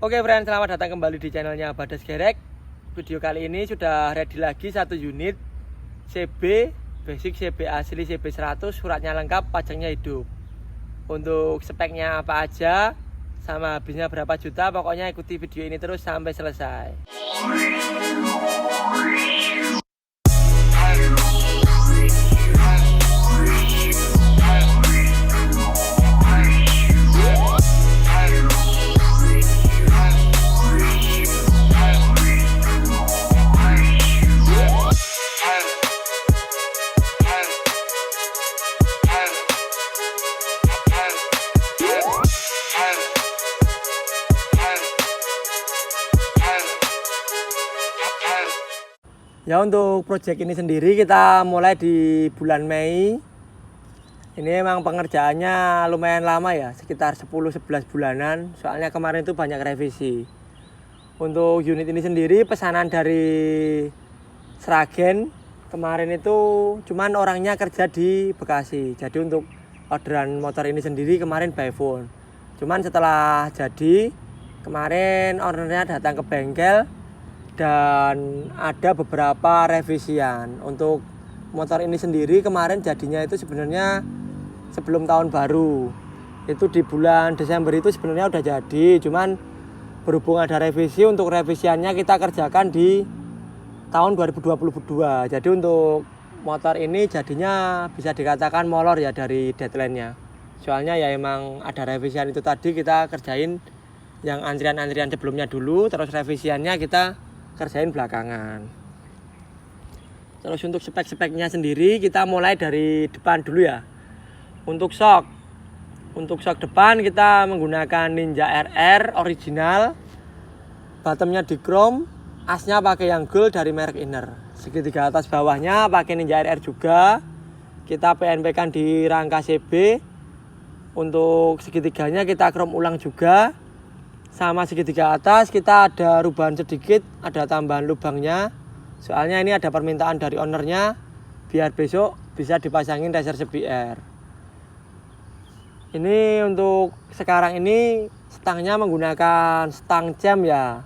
Oke friend, selamat datang kembali di channelnya Badas Gerek. Video kali ini sudah ready lagi satu unit CB basic, CB asli, CB 100, suratnya lengkap, pajaknya hidup. Untuk speknya apa aja, sama habisnya berapa juta, pokoknya ikuti video ini terus sampai selesai. Ya, untuk proyek ini sendiri kita mulai di bulan Mei. Ini emang pengerjaannya lumayan lama ya, sekitar 10-11 bulanan. Soalnya kemarin itu banyak revisi. Untuk unit ini sendiri pesanan dari Sragen. Kemarin itu cuman orangnya kerja di Bekasi. Jadi untuk orderan motor ini sendiri kemarin by phone. Cuman setelah jadi, kemarin ordernya datang ke bengkel. Dan ada beberapa revisian. Untuk motor ini sendiri kemarin jadinya itu sebenarnya sebelum tahun baru. Itu di bulan Desember itu sebenarnya udah jadi. Cuman berhubung ada revisi, untuk revisiannya kita kerjakan di tahun 2022. Jadi untuk motor ini jadinya bisa dikatakan molor ya dari deadline-nya. Soalnya ya emang ada revisian itu tadi, kita kerjain yang antrian-antrian sebelumnya dulu, terus revisiannya kita kerjain belakangan. Terus untuk spek-speknya sendiri kita mulai dari depan dulu ya. Untuk shock depan kita menggunakan Ninja RR original, bottomnya di chrome, asnya pakai yang gold dari merek Inner. Segitiga atas bawahnya pakai Ninja RR juga. Kita PNP kan di rangka CB. Untuk segitiganya kita chrome ulang juga. Sama segitiga atas kita ada rubahan sedikit, ada tambahan lubangnya. Soalnya ini ada permintaan dari ownernya biar besok bisa dipasangin racer CBR. Ini untuk sekarang ini stangnya menggunakan stang cam ya.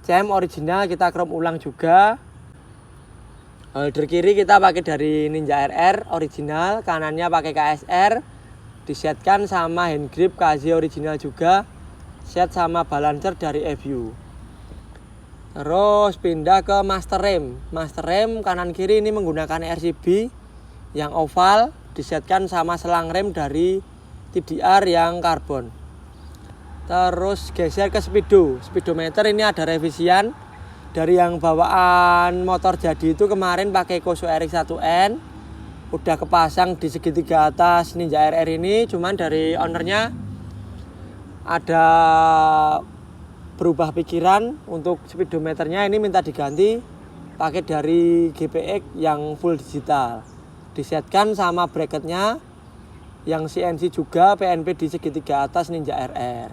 Cam original kita chrome ulang juga. Holder kiri kita pakai dari Ninja RR original, kanannya pakai KSR. Disetkan sama hand grip KZ original juga. Set sama balancer dari FU. Terus pindah ke master rem. Master rem kanan kiri ini menggunakan RCB yang oval, disetkan sama selang rem dari TDR yang karbon. Terus geser ke speedometer, ini ada revisian dari yang bawaan motor jadi itu kemarin pakai Koso RX1N. Udah kepasang di segitiga atas Ninja RR ini, cuman dari ownernya ada berubah pikiran. Untuk speedometernya ini minta diganti pakai dari GPX yang full digital. Disetkan sama bracketnya yang CNC juga, PNP di segitiga atas Ninja RR.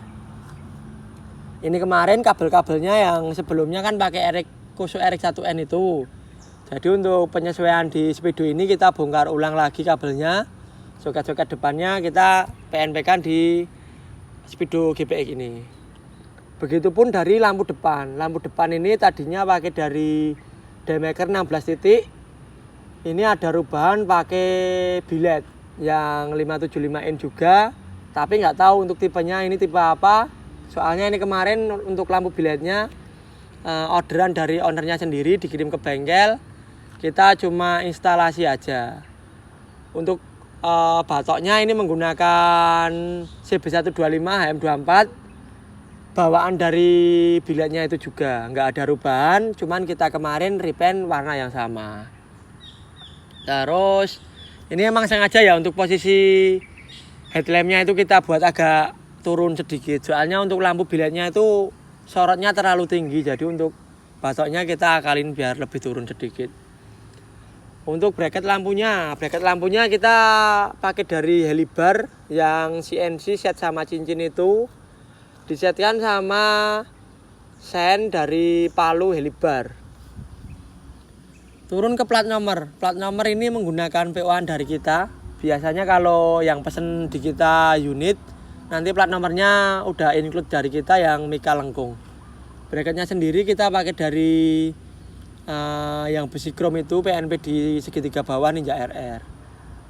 Ini kemarin kabel-kabelnya yang sebelumnya kan pakai Koso RX1N itu. Jadi untuk penyesuaian di speedo ini kita bongkar ulang lagi kabelnya. Soket-soket depannya kita PNP kan di Speedo GPX ini. Begitupun dari lampu depan. Lampu depan ini tadinya pakai dari Demaker 16 titik. Ini ada rubahan pakai biled yang 575N juga. Tapi nggak tahu untuk tipenya ini tipe apa. Soalnya ini kemarin untuk lampu bilednya orderan dari ownernya sendiri, dikirim ke bengkel. Kita cuma instalasi aja. Untuk batoknya ini menggunakan CB125 HM24, bawaan dari biletnya itu juga nggak ada rubahan, cuman kita kemarin repaint warna yang sama. Terus ini emang sengaja ya untuk posisi headlampnya itu kita buat agak turun sedikit, soalnya untuk lampu biletnya itu sorotnya terlalu tinggi, jadi untuk batoknya kita akalin biar lebih turun sedikit. Untuk bracket lampunya kita pakai dari Helibar yang CNC set sama cincin itu. Disetkan sama sen dari Palu Helibar. Turun ke plat nomor. Plat nomor ini menggunakan PO-an dari kita. Biasanya kalau yang pesen di kita unit Nanti plat nomornya udah include dari kita yang Mika lengkung. Bracketnya sendiri kita pakai dari yang besi krom itu PNP di segitiga bawah Ninja RR.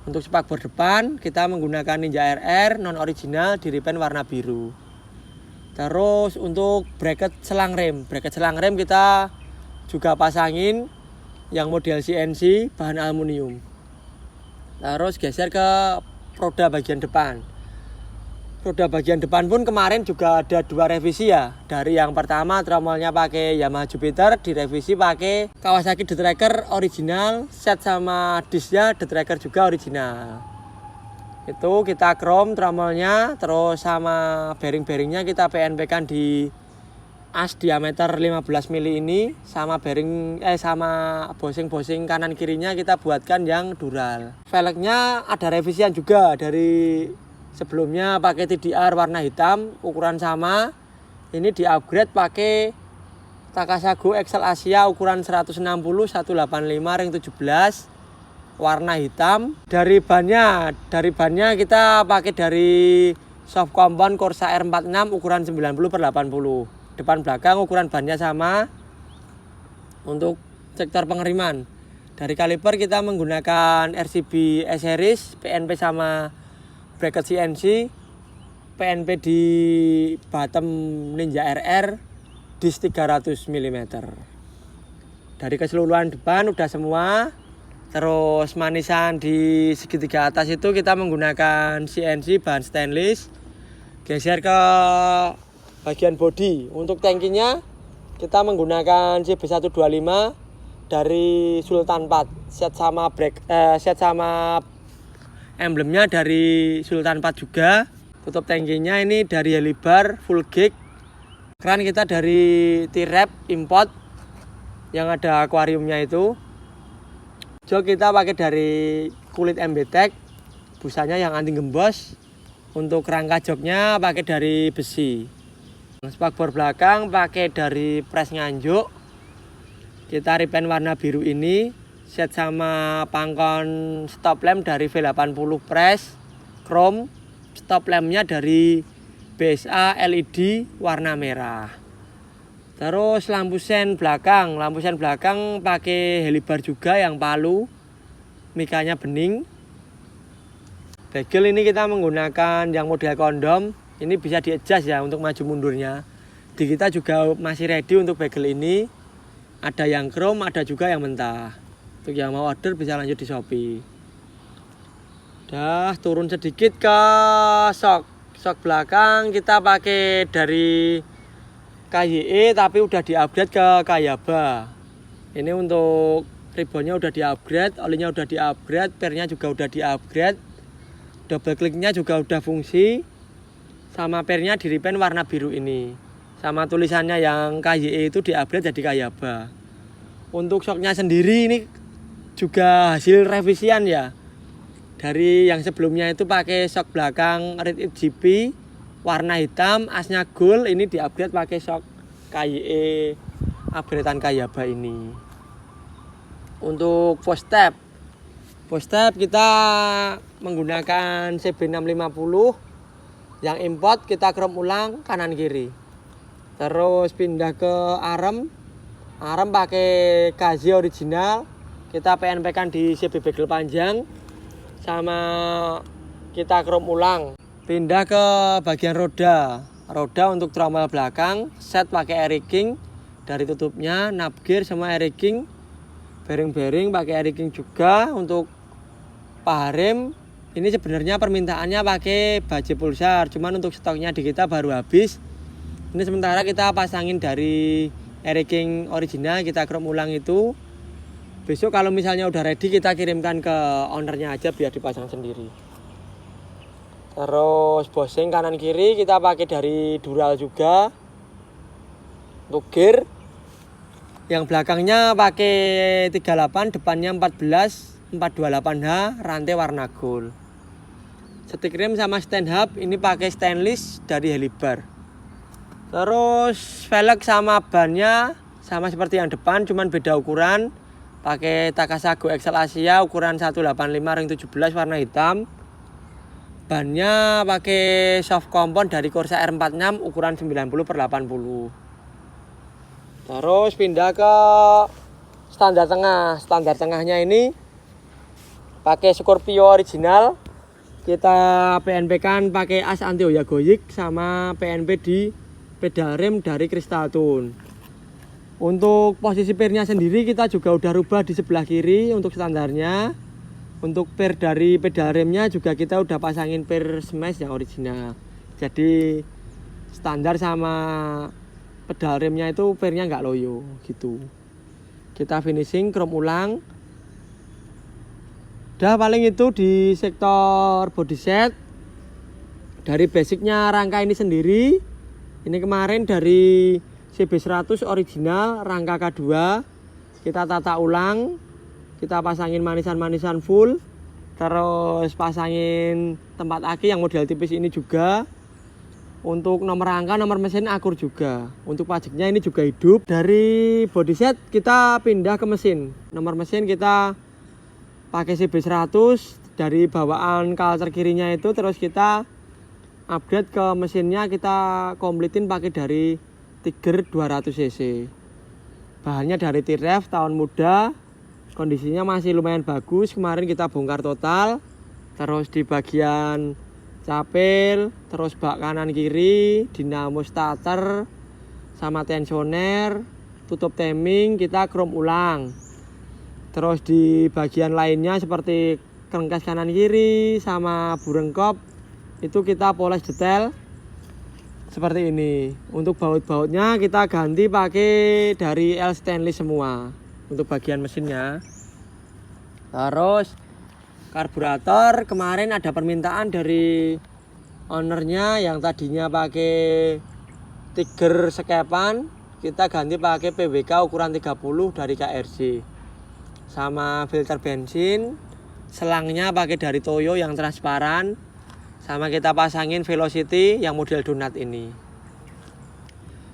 Untuk spakbor depan kita menggunakan Ninja RR non original di repaint warna biru. Terus untuk bracket selang rem kita juga pasangin yang model CNC bahan aluminium. Terus geser ke roda bagian depan. Roda bagian depan pun kemarin juga ada 2 revisi ya. Dari yang pertama tromolnya pakai Yamaha Jupiter, direvisi pakai Kawasaki The Tracker original, set sama disknya The Tracker juga original. Itu kita chrome tromolnya, terus sama bearing-bearingnya kita PNP kan di as diameter 15 mili ini, sama bearing sama bosing-bosing kanan kirinya kita buatkan yang dural. Velgnya ada revisian juga, dari sebelumnya pakai TDR warna hitam ukuran sama, ini di upgrade pakai Takasago XL Asia ukuran 160 185 ring 17 warna hitam. Dari bannya kita pakai dari soft compound Corsa R46 ukuran 90/80. Depan belakang ukuran bannya sama. Untuk sektor pengeriman, dari kaliper kita menggunakan RCB S-Series, PNP sama bracket CNC, PNP di bottom Ninja RR dis 300 mm. Dari keseluruhan depan udah semua. Terus manisan di segitiga atas itu kita menggunakan CNC bahan stainless. Geser ke bagian bodi. Untuk tangkinya kita menggunakan CB125 dari Sultan 4. Set sama emblemnya dari Sultan 4 juga. Tutup tangkinya ini dari Helibar full gig. Keran kita dari T-Rap import yang ada akuariumnya itu. Jok kita pakai dari kulit MBTEK, busanya yang anti gembos. Untuk rangka joknya pakai dari besi. Spakbor belakang pakai dari press nganjuk. Kita repaint warna biru ini, set sama pangkon stop lamp dari V80 press chrome. Stop lampnya dari BSA LED warna merah. Terus lampu sen belakang pakai Helibar juga yang palu, mikanya bening. Bagel ini kita menggunakan yang model kondom, ini bisa di-adjust ya untuk maju mundurnya. Di kita juga masih ready untuk bagel ini, ada yang chrome, ada juga yang mentah. Untuk yang mau order bisa lanjut di Shopee. Dah turun sedikit ke sok belakang kita pakai dari KYE tapi udah di-upgrade ke Kayaba. Ini untuk ribbonnya udah di-upgrade, olinya udah di-upgrade, pernya juga udah di-upgrade. Double clicknya juga udah fungsi. Sama pernya di repaint warna biru ini. Sama tulisannya yang KYE itu di-upgrade jadi Kayaba. Untuk shocknya sendiri ini juga hasil revisian ya. Dari yang sebelumnya itu pakai shock belakang Red GP warna hitam, asnya gold, ini di-upgrade pakai shock KYE upgradean Kayaba ini. Untuk post step kita menggunakan CB650 yang import, kita chrome ulang kanan kiri. Terus pindah ke arem pakai KZ original, kita PNP kan di CB bagel panjang, sama kita chrome ulang. Pindah ke bagian roda untuk tromol belakang, set pakai air king dari tutupnya, nap gear sama air king, bearing pakai air king juga. Untuk paha rem ini sebenarnya permintaannya pakai baja pulsar, cuman untuk stoknya di kita baru habis. Ini sementara kita pasangin dari air king original, kita chrome ulang itu. Besok kalau misalnya udah ready kita kirimkan ke ownernya aja biar dipasang sendiri. Terus bosing kanan kiri kita pakai dari Dural juga. Untuk gear yang belakangnya pakai 38, depannya 14 428H, rantai warna gold. Stick rem sama stand hub ini pakai stainless dari Helibar. Terus velg sama bannya sama seperti yang depan, cuman beda ukuran. Pakai Takasago XL Asia ukuran 185 ring 17 warna hitam. Bannya pakai soft compound dari Corsair 46 ukuran 90/80. Terus pindah ke standar tengah. Standar tengahnya ini pakai Scorpio original. Kita PNP kan pakai as anti oyagoyik sama PNP di pedal rem dari Crystal Tune. Untuk posisi pirnya sendiri kita juga udah rubah di sebelah kiri untuk standarnya. Untuk pir dari pedal remnya juga kita udah pasangin pir smash yang original. Jadi standar sama pedal remnya itu pirnya nggak loyo gitu. Kita finishing chrome ulang. Udah paling itu di sektor body set. Dari basicnya rangka ini sendiri. Ini kemarin dari CB100 original rangka K2 kita tata ulang. Kita pasangin manisan-manisan full. Terus pasangin tempat aki yang model tipis ini juga. Untuk nomor rangka, nomor mesin akur juga. Untuk pajaknya ini juga hidup. Dari body set kita pindah ke mesin. Nomor mesin kita pakai CB100. Dari bawaan kalter kirinya itu terus kita upgrade ke mesinnya, kita kompletin pakai dari Tiger 200 cc. Bahannya dari T-Rev tahun muda. Kondisinya masih lumayan bagus. Kemarin kita bongkar total. Terus di bagian capil, terus bak kanan kiri, dinamo starter, sama tensioner, tutup timing kita chrome ulang. Terus di bagian lainnya seperti kerengkas kanan kiri sama burengkop itu kita poles detail seperti ini. Untuk baut-bautnya kita ganti pakai dari L stainless semua untuk bagian mesinnya. Terus karburator kemarin ada permintaan dari ownernya yang tadinya pakai Tiger skepan, kita ganti pakai PWK ukuran 30 dari KRC. Sama filter bensin, selangnya pakai dari Toyo yang transparan. Sama kita pasangin Velocity yang model donat ini.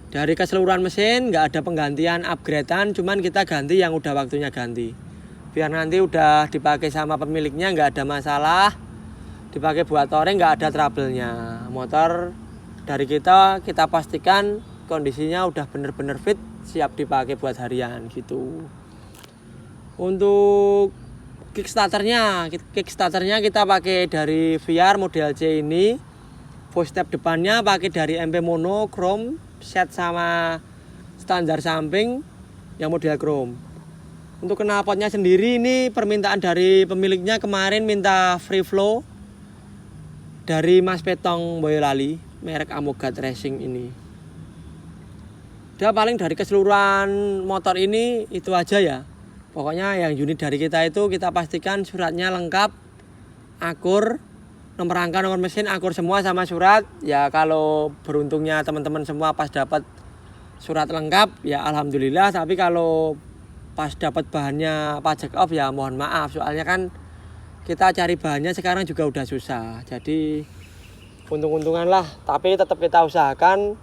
Dari keseluruhan mesin nggak ada penggantian upgradean, cuman kita ganti yang udah waktunya ganti. Biar nanti udah dipakai sama pemiliknya nggak ada masalah. Dipakai buat touring nggak ada trouble-nya. Motor dari kita pastikan kondisinya udah bener-bener fit, siap dipakai buat harian gitu. Untuk kickstarternya kita pakai dari VR model C ini. Full step depannya pakai dari MP Mono Chrome set sama standar samping yang model chrome. Untuk knalpotnya sendiri ini permintaan dari pemiliknya, kemarin minta free flow dari Mas Petong Boyolali, merek Amogat Racing ini. Udah paling dari keseluruhan motor ini itu aja ya. Pokoknya yang unit dari kita itu kita pastikan suratnya lengkap, akur, nomor rangka, nomor mesin akur semua sama surat. Ya kalau beruntungnya teman-teman semua pas dapat surat lengkap ya alhamdulillah. Tapi kalau pas dapat bahannya pajak off ya mohon maaf, soalnya kan kita cari bahannya sekarang juga udah susah. Jadi untung-untungan lah, tapi tetap kita usahakan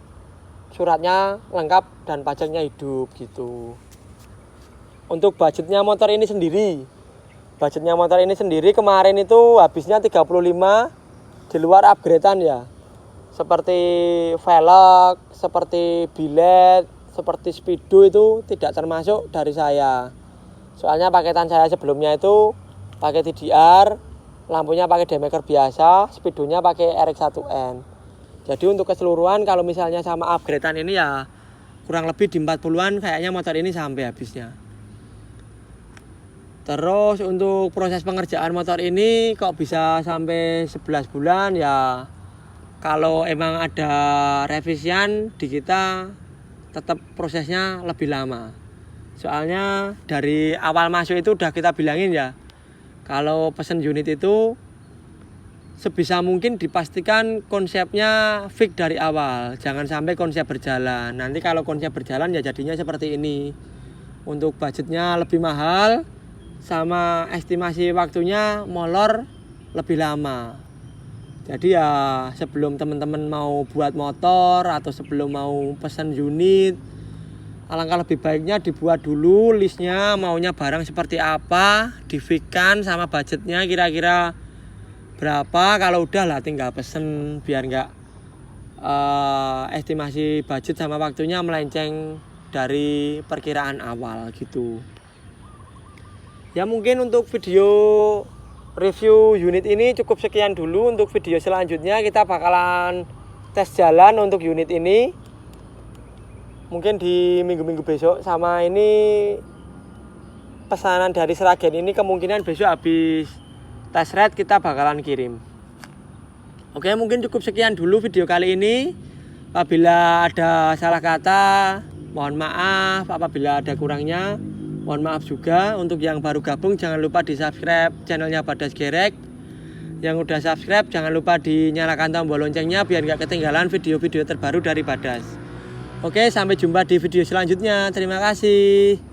suratnya lengkap dan pajaknya hidup gitu. Untuk budgetnya motor ini sendiri kemarin itu habisnya 35 di luar upgradean ya. Seperti velg, seperti billet, seperti speedo itu tidak termasuk dari saya. Soalnya paketan saya sebelumnya itu pakai TDR, lampunya pakai demaker biasa, speedonya pakai RX1N. Jadi untuk keseluruhan kalau misalnya sama upgradean ini ya kurang lebih di 40-an kayaknya motor ini sampai habisnya. Terus untuk proses pengerjaan motor ini kok bisa sampai 11 bulan ya, kalau emang ada revisian di kita tetap prosesnya lebih lama. Soalnya dari awal masuk itu udah kita bilangin ya, kalau pesen unit itu sebisa mungkin dipastikan konsepnya fix dari awal. Jangan sampai konsep berjalan. Nanti kalau konsep berjalan ya jadinya seperti ini. Untuk budgetnya lebih mahal, sama estimasi waktunya molor lebih lama. Jadi ya sebelum teman-teman mau buat motor atau sebelum mau pesan unit, alangkah lebih baiknya dibuat dulu listnya maunya barang seperti apa, di-fix-kan sama budgetnya kira-kira berapa. Kalau udah lah tinggal pesen biar nggak estimasi budget sama waktunya melenceng dari perkiraan awal gitu. Ya mungkin untuk video review unit ini cukup sekian dulu. Untuk video selanjutnya kita bakalan tes jalan untuk unit ini. Mungkin di minggu-minggu besok. Sama ini pesanan dari Sragen ini kemungkinan besok habis tes ride kita bakalan kirim. Oke, mungkin cukup sekian dulu video kali ini. Apabila ada salah kata mohon maaf, apabila ada kurangnya mohon maaf juga. Untuk yang baru gabung jangan lupa di subscribe channelnya Badas Gerek. Yang udah subscribe jangan lupa dinyalakan tombol loncengnya biar nggak ketinggalan video-video terbaru dari Badas. Oke, sampai jumpa di video selanjutnya. Terima kasih.